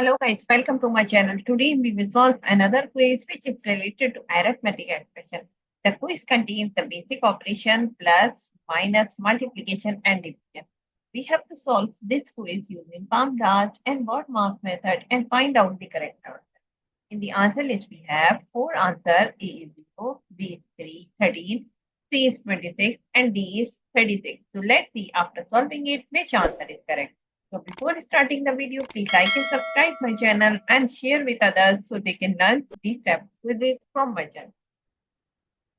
Hello guys, welcome to my channel. Today we will solve another quiz which is related to arithmetic expression. The quiz contains the basic operation plus, minus, multiplication and division. We have to solve this quiz using PAMDAS and word mass method and find out the correct answer. In the answer list we have four answers: A is 0, B is 3, 13, C is 26 and D is 36. So let's see after solving it which answer is correct. So before starting the video, please like and subscribe my channel and share with others so they can learn these steps with it from my channel.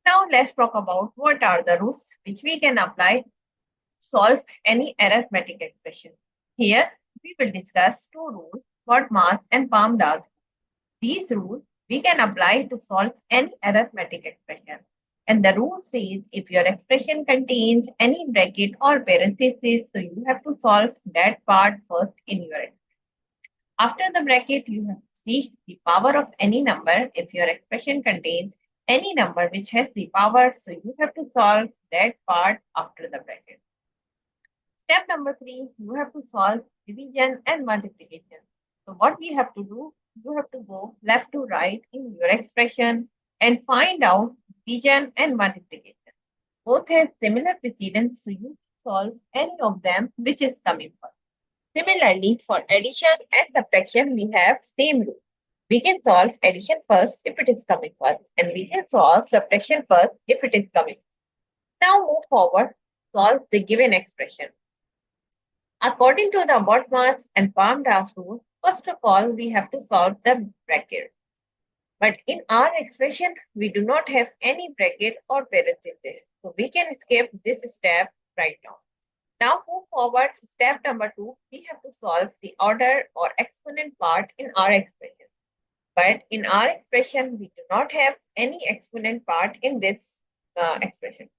Now let's talk about what are the rules which we can apply to solve any arithmetic expression. Here we will discuss two rules, BODMAS and PAMDAS. These rules we can apply to solve any arithmetic expression. And the rule says if your expression contains any bracket or parenthesis, so you have to solve that part first in your expression. After the bracket, you have to see the power of any number. If your expression contains any number which has the power, so you have to solve that part after the bracket. Step number 3, you have to solve division and multiplication. So what we have to do, you have to go left to right in your expression and find out division and multiplication. Both have similar precedence, so you solve any of them which is coming first. Similarly, for addition and subtraction, we have same rule. We can solve addition first if it is coming first, and we can solve subtraction first if it is coming. Now move forward, solve the given expression. According to the BODMAS and PAMDAS rule, first of all, we have to solve the bracket. But in our expression, we do not have any bracket or parenthesis. So we can skip this step right now. Now move forward, step number 2, we have to solve the order or exponent part in our expression. But in our expression, we do not have any exponent part in this expression.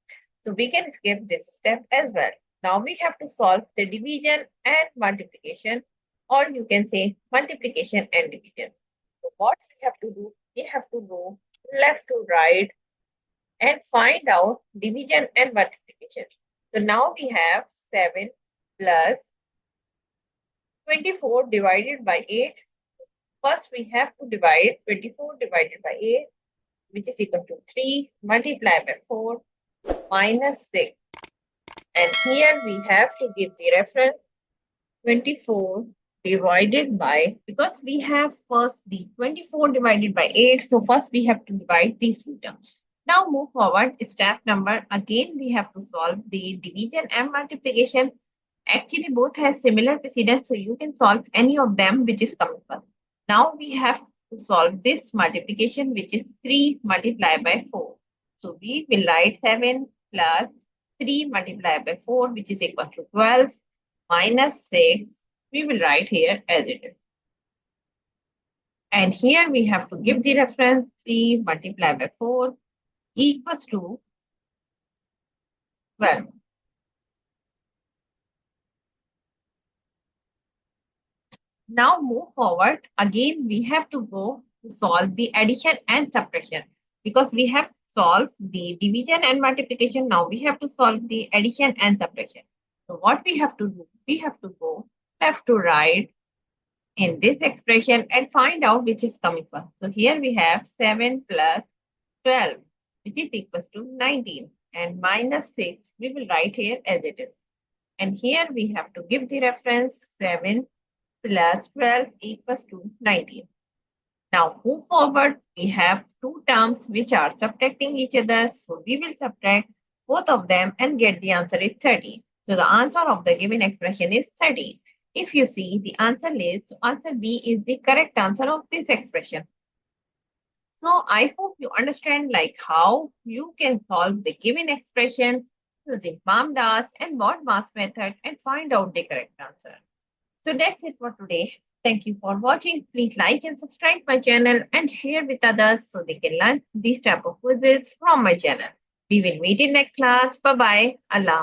So we can skip this step as well. Now we have to solve the division and multiplication, or you can say multiplication and division. So what we have to do, we have to go left to right and find out division and multiplication. So now we have 7 plus 24 divided by 8. First, we have to divide 24 divided by 8, which is equal to 3 multiplied by 4 minus 6. And here we have to give the reference 24 divided by, because we have first the 24 divided by 8. So first we have to divide these two terms. Now move forward, step number, again we have to solve the division and multiplication. Actually both has similar precedence, so you can solve any of them which is coming first. Now we have to solve this multiplication, which is 3 multiplied by 4. So we will write 7 plus 3 multiplied by 4, which is equal to 12 minus 6. We will write here as it is. And here we have to give the reference 3 multiplied by 4 equals to 12. Now move forward. Again, we have to go to solve the addition and subtraction, because we have solved the division and multiplication. Now we have to solve the addition and subtraction. So what we have to do, we have to go left to right in this expression and find out which is coming first. So here we have 7 plus 12, which is equals to 19, and minus 6, we will write here as it is. And here we have to give the reference 7 plus 12 equals to 19. Now move forward, we have two terms which are subtracting each other. So we will subtract both of them and get the answer is 30. So the answer of the given expression is 30. If you see the answer list, answer B is the correct answer of this expression. So I hope you understand like how you can solve the given expression using PAMDAS and BODMAS method and find out the correct answer. So that's it for today. Thank you for watching. Please like and subscribe my channel and share with others so they can learn these type of quizzes from my channel. We will meet in next class. Bye bye. Allah.